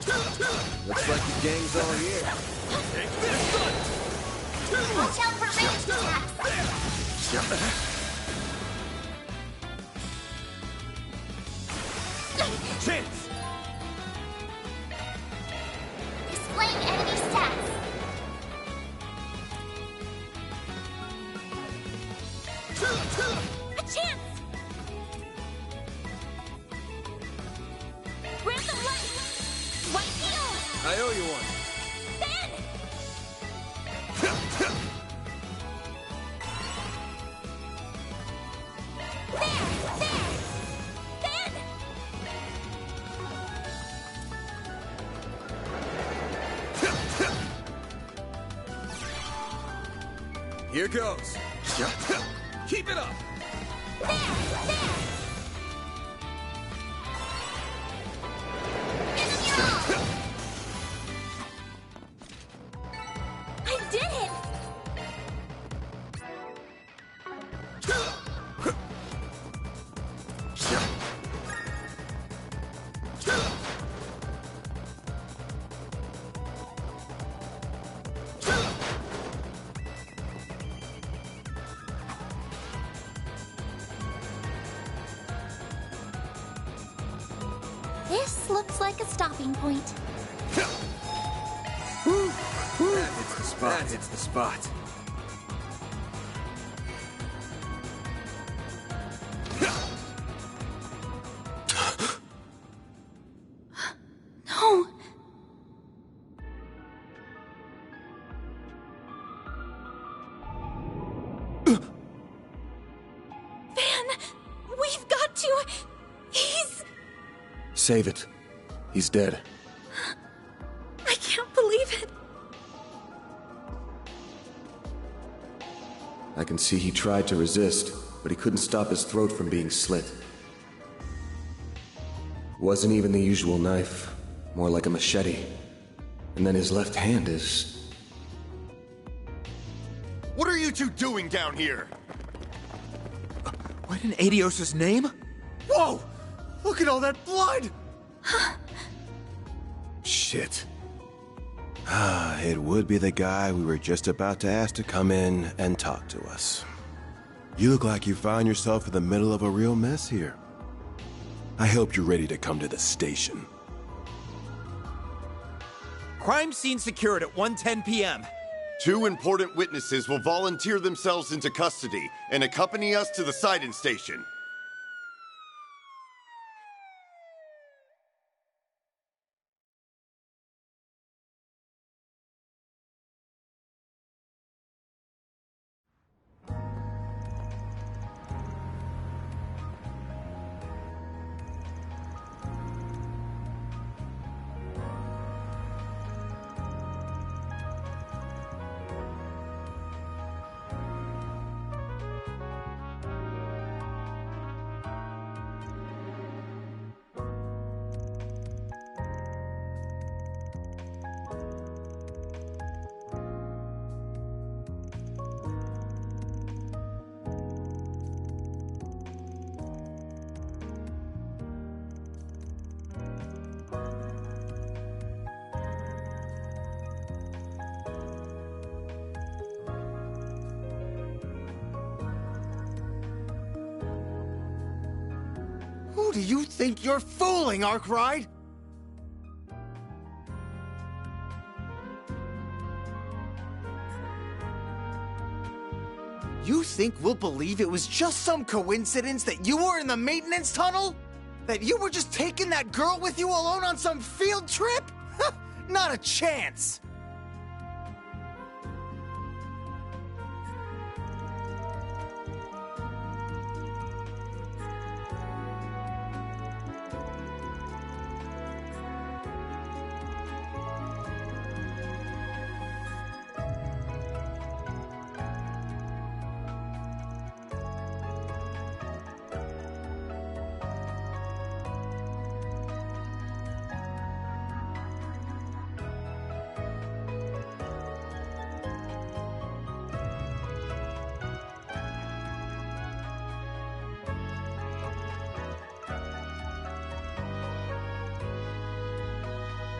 Looks like the gang's all here. Take this, son! Watch out for ranged attacks! Chance! Displaying enemy stats. A chance! Ransom light! White heal! I owe you one. Ben! There! There! Ben! Here goes. Keep it up! There! There! Give him your all! I did it! This looks like a stopping point. That hits the spot. That hits the spot. No! Van! We've got to! He's... Save it. He's dead. I can't believe it! I can see he tried to resist, but he couldn't stop his throat from being slit. Wasn't even the usual knife, more like a machete. And then his left hand is... What are you two doing down here? What in Adios' name? Whoa! Look at all that blood! Shit. It would be the guy we were just about to ask to come in and talk to us. You look like you found yourself in the middle of a real mess here. I hope you're ready to come to the station. Crime scene secured at 1:10 p.m. 2 important witnesses will volunteer themselves into custody and accompany us to the sighting station. Who do you think you're fooling, Arkwright? You think we'll believe it was just some coincidence that you were in the maintenance tunnel? That you were just taking that girl with you alone on some field trip? Not a chance!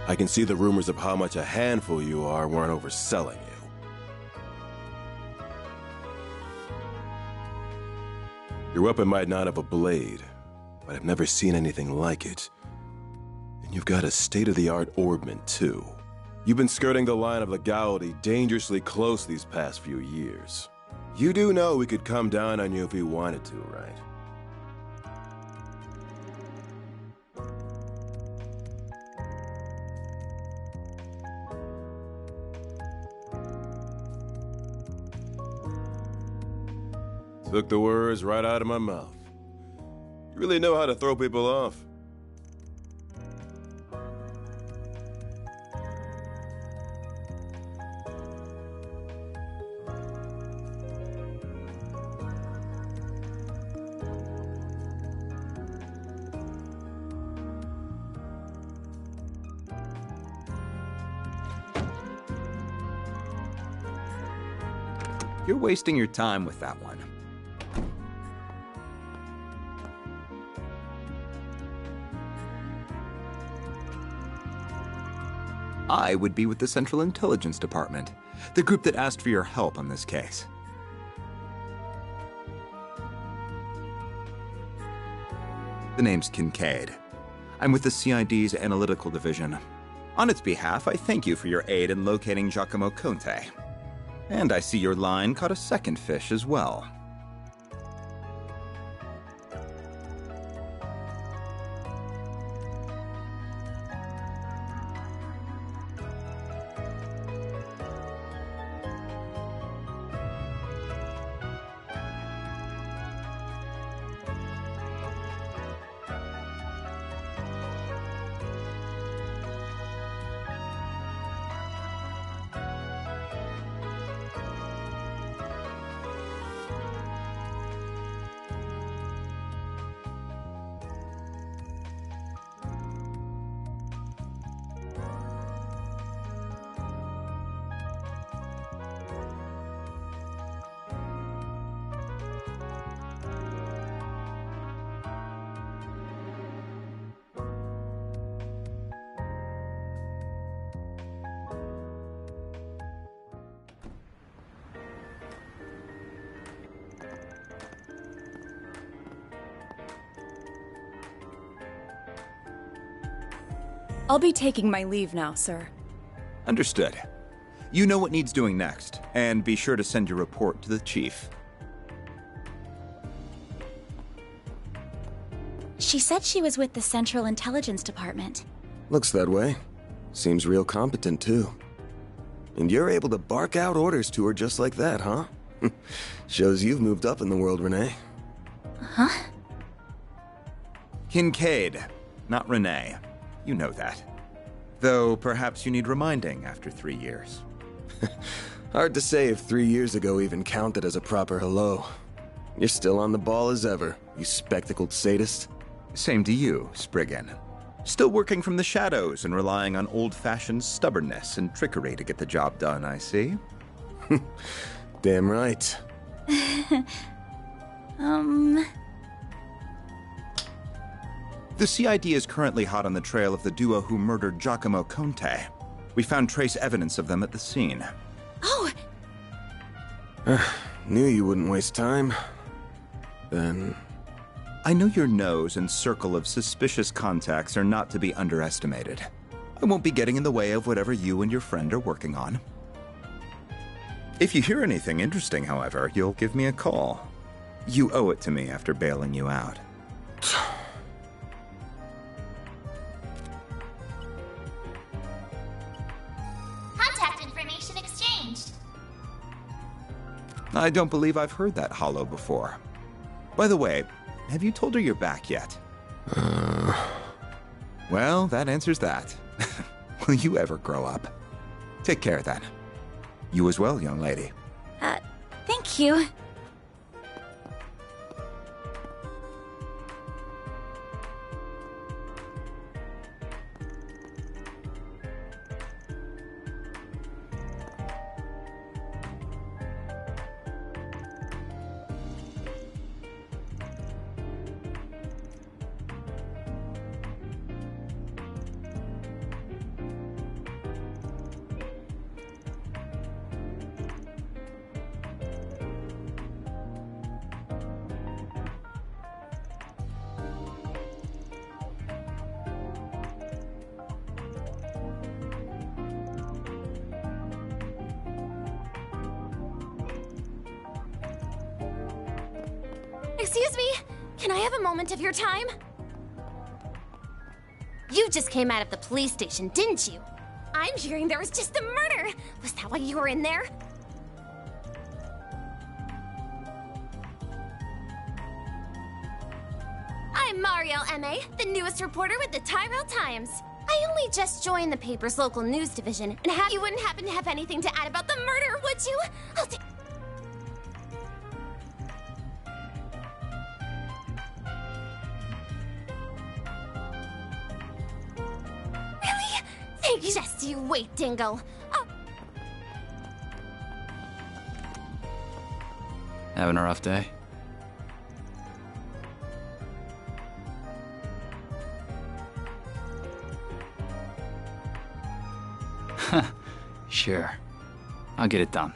I can see the rumors of how much a handful you are weren't overselling you. Your weapon might not have a blade, but I've never seen anything like it. And you've got a state-of-the-art orbment, too. You've been skirting the line of legality dangerously close these past few years. You do know we could come down on you if we wanted to, right? Took the words right out of my mouth. You really know how to throw people off. You're wasting your time with that one. I would be with the Central Intelligence Department, the group that asked for your help on this case. The name's Kincaid. I'm with the CID's Analytical Division. On its behalf, I thank you for your aid in locating Giacomo Conte. And I see your line caught a second fish as well. I'll be taking my leave now, sir. Understood. You know what needs doing next, and be sure to send your report to the chief. She said she was with the Central Intelligence Department. Looks that way. Seems real competent, too. And you're able to bark out orders to her just like that, huh? Shows you've moved up in the world, Renee. Huh? Kincaid, not Renee. You know that. Though perhaps you need reminding after 3 years. Hard to say if 3 years ago even counted as a proper hello. You're still on the ball as ever, you spectacled sadist. Same to you, Spriggan. Still working from the shadows and relying on old-fashioned stubbornness and trickery to get the job done, I see. Damn right. The CID is currently hot on the trail of the duo who murdered Giacomo Conte. We found trace evidence of them at the scene. Oh! Knew you wouldn't waste time. Then... I know your nose and circle of suspicious contacts are not to be underestimated. I won't be getting in the way of whatever you and your friend are working on. If you hear anything interesting, however, you'll give me a call. You owe it to me after bailing you out. Contact information exchanged. I don't believe I've heard that hollow before. By the way, have you told her you're back yet? Well, that answers that. Will you ever grow up? Take care then. You as well, young lady. Thank you. Excuse me? Can I have a moment of your time? You just came out of the police station, didn't you? I'm hearing there was just a murder. Was that why you were in there? I'm Mariel M.A., the newest reporter with the Tyrell Times. I only just joined the paper's local news division, and you wouldn't happen to have anything to add about the murder, would you? Really? Thank you. Just you wait, Dingle. Oh. Having a rough day? Sure. I'll get it done.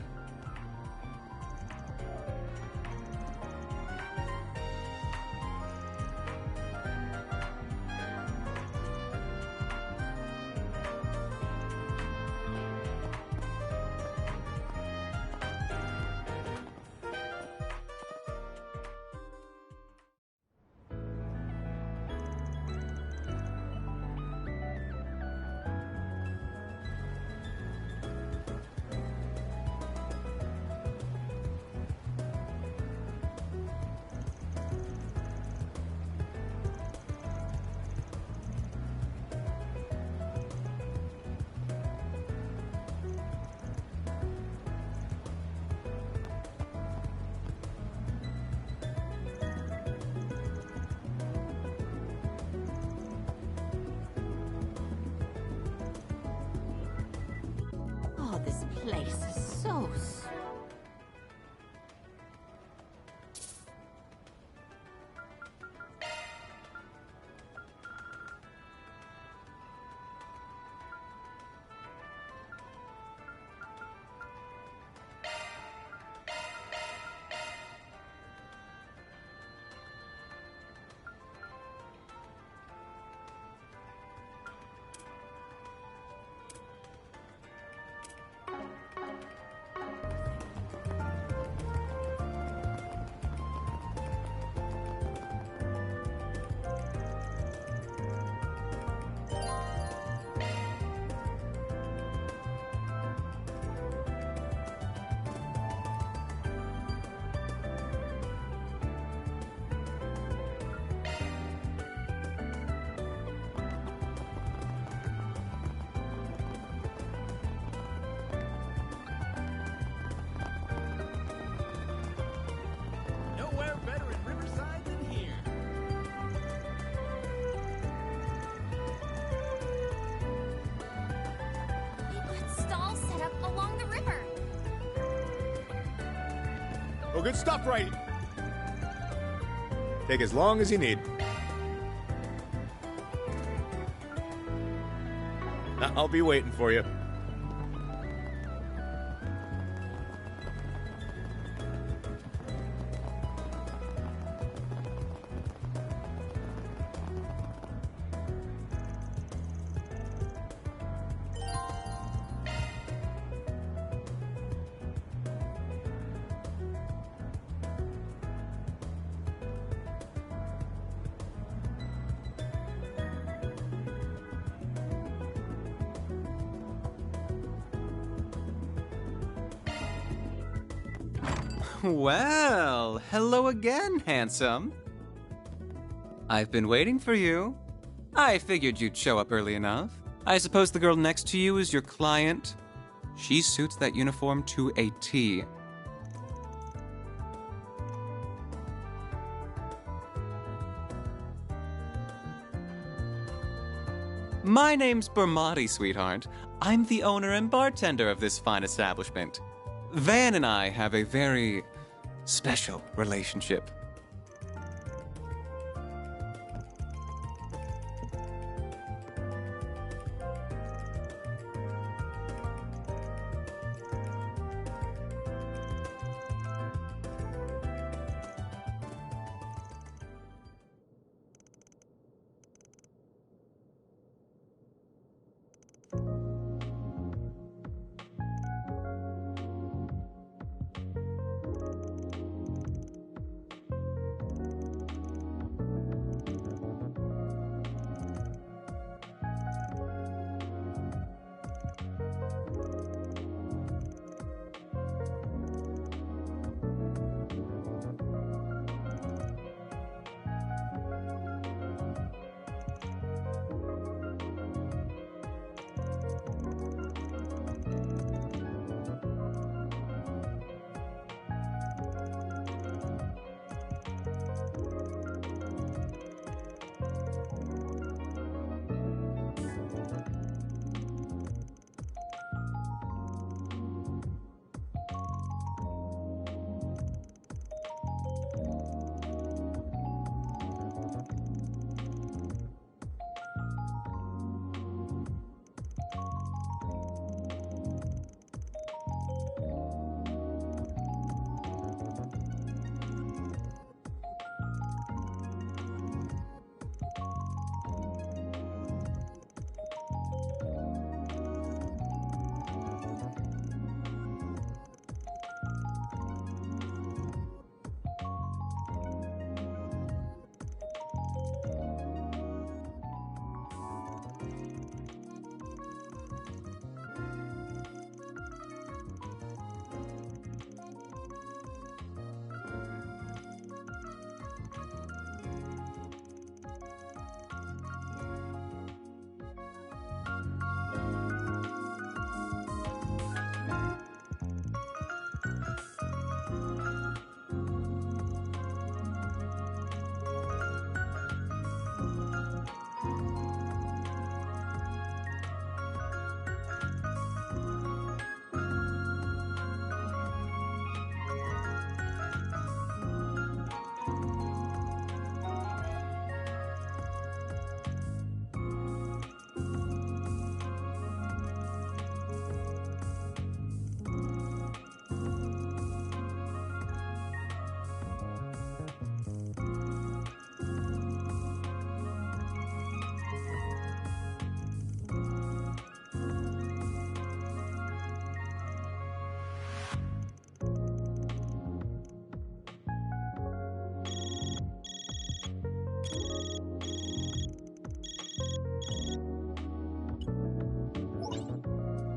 This place is so Well, good stuff, right? Take as long as you need. I'll be waiting for you. Well, hello again, handsome. I've been waiting for you. I figured you'd show up early enough. I suppose the girl next to you is your client? She suits that uniform to a T. My name's Bermati, sweetheart. I'm the owner and bartender of this fine establishment. Van and I have a very special relationship.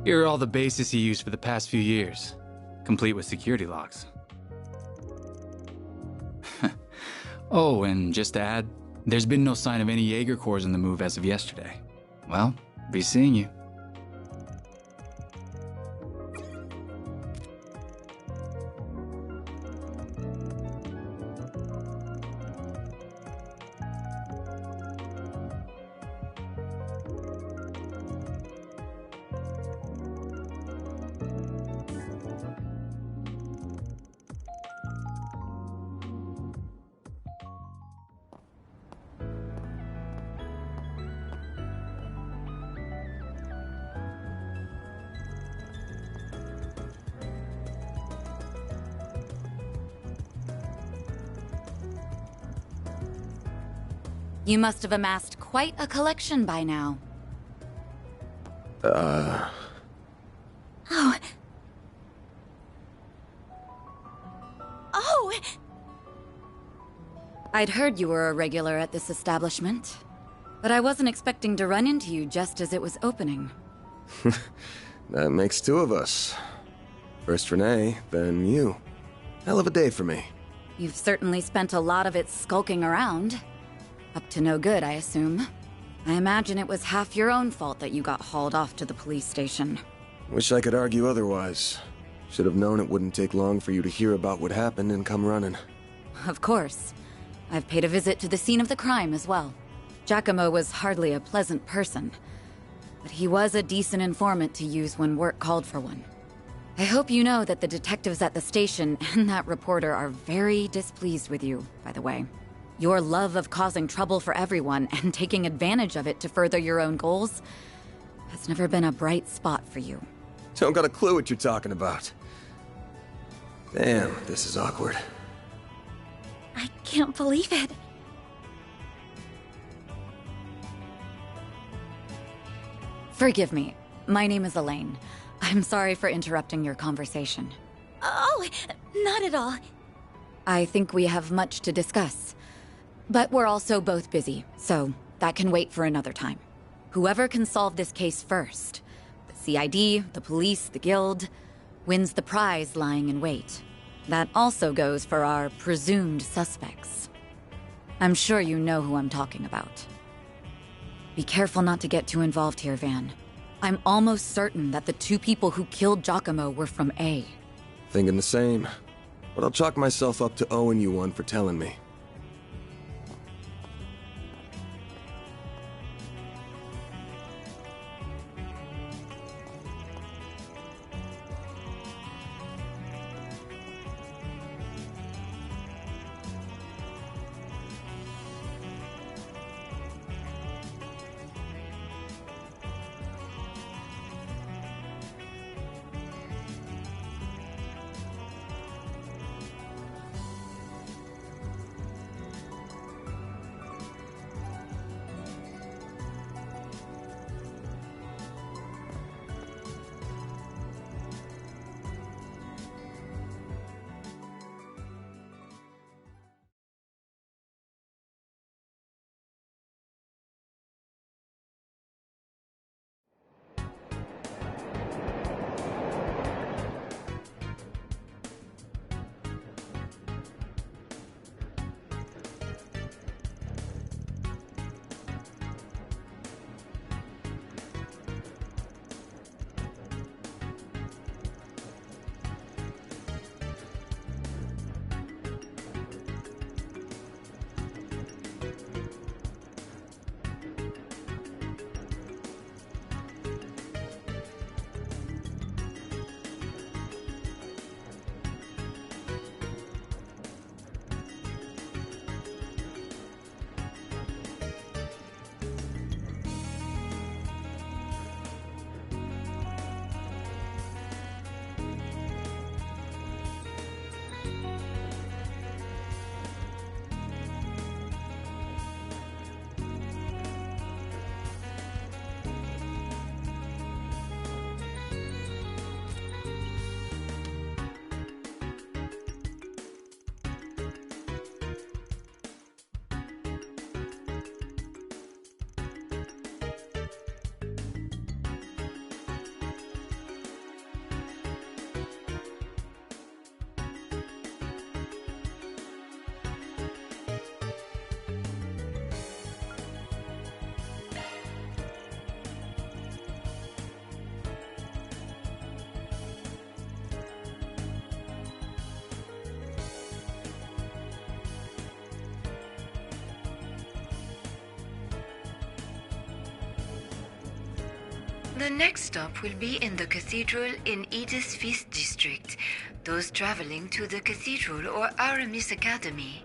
Here are all the bases he used for the past few years, complete with security locks. Oh, and just to add, there's been no sign of any Jaeger Corps in the move as of yesterday. Well, be seeing you. You must have amassed quite a collection by now. Oh. Oh! I'd heard you were a regular at this establishment, but I wasn't expecting to run into you just as it was opening. That makes two of us. First Renee, then you. Hell of a day for me. You've certainly spent a lot of it skulking around. Up to no good, I assume. I imagine it was half your own fault that you got hauled off to the police station. Wish I could argue otherwise. Should have known it wouldn't take long for you to hear about what happened and come running. Of course. I've paid a visit to the scene of the crime as well. Giacomo was hardly a pleasant person, but he was a decent informant to use when work called for one. I hope you know that the detectives at the station and that reporter are very displeased with you, by the way. Your love of causing trouble for everyone and taking advantage of it to further your own goals has never been a bright spot for you. Don't got a clue what you're talking about. Damn, this is awkward. I can't believe it. Forgive me. My name is Elaine. I'm sorry for interrupting your conversation. Oh, not at all. I think we have much to discuss. But we're also both busy, so that can wait for another time. Whoever can solve this case first, the CID, the police, the guild, wins the prize lying in wait. That also goes for our presumed suspects. I'm sure you know who I'm talking about. Be careful not to get too involved here, Van. I'm almost certain that the two people who killed Giacomo were from A. Thinking the same. But I'll chalk myself up to owing you one for telling me. The next stop will be in the cathedral in Edith's Feast District. Those traveling to the cathedral or Aramis Academy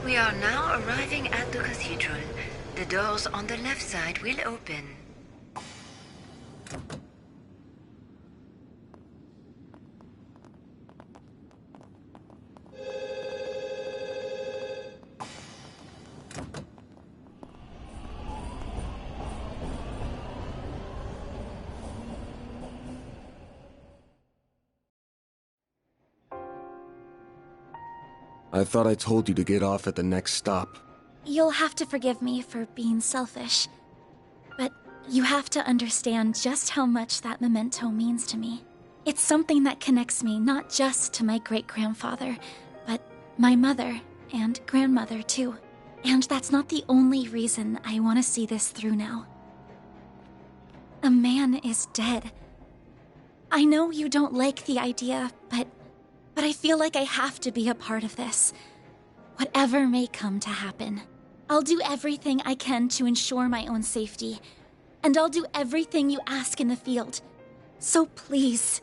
We are now arriving at the cathedral. The doors on the left side will open. I thought I told you to get off at the next stop. You'll have to forgive me for being selfish, but you have to understand just how much that memento means to me. It's something that connects me not just to my great-grandfather, but my mother and grandmother too. And that's not the only reason I want to see this through now. A man is dead. I know you don't like the idea, but I feel like I have to be a part of this. Whatever may come to happen. I'll do everything I can to ensure my own safety. And I'll do everything you ask in the field. So please,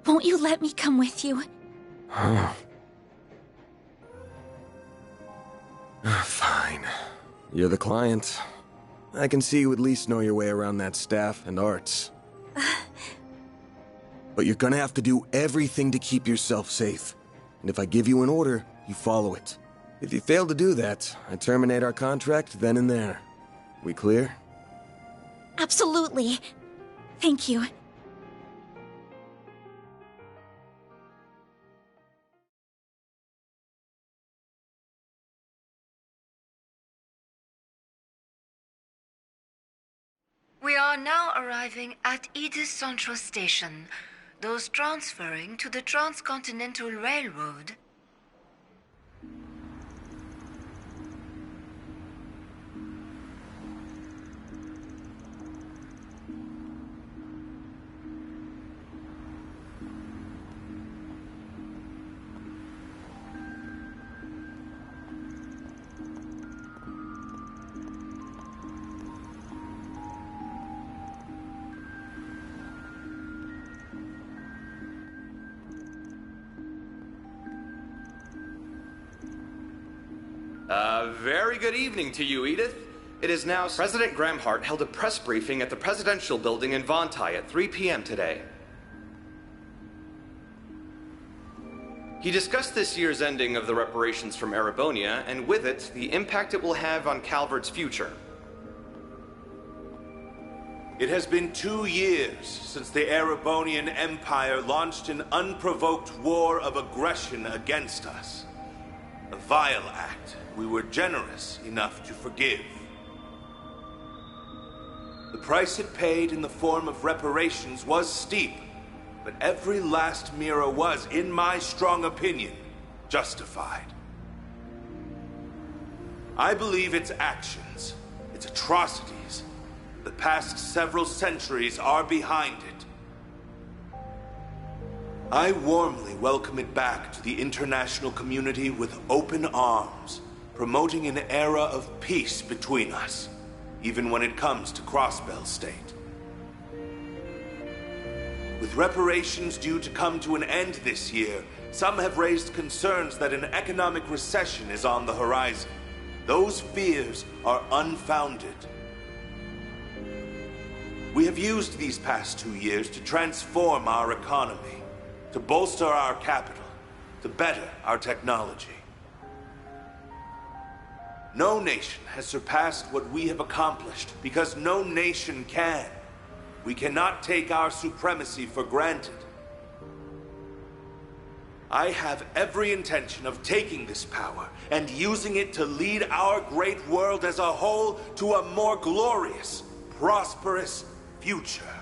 won't you let me come with you? Fine. You're the client. I can see you at least know your way around that staff and arts. But you're gonna have to do everything to keep yourself safe. And if I give you an order, you follow it. If you fail to do that, I terminate our contract then and there. We clear? Absolutely. Thank you. We are now arriving at Edith Central Station. Those transferring to the Transcontinental Railroad. Very good evening to you, Edith. It is now President Gramhart held a press briefing at the Presidential Building in Vontai at 3 p.m. today. He discussed this year's ending of the reparations from Erebonia, and with it, the impact it will have on Calvert's future. It has been 2 years since the Erebonian Empire launched an unprovoked war of aggression against us. A vile act we were generous enough to forgive. The price it paid in the form of reparations was steep, but every last mira was, in my strong opinion, justified. I believe its actions, its atrocities, the past several centuries are behind it. I warmly welcome it back to the international community with open arms, promoting an era of peace between us, even when it comes to Crossbell State. With reparations due to come to an end this year, some have raised concerns that an economic recession is on the horizon. Those fears are unfounded. We have used these past 2 years to transform our economy, to bolster our capital, to better our technology. No nation has surpassed what we have accomplished because no nation can. We cannot take our supremacy for granted. I have every intention of taking this power and using it to lead our great world as a whole to a more glorious, prosperous future.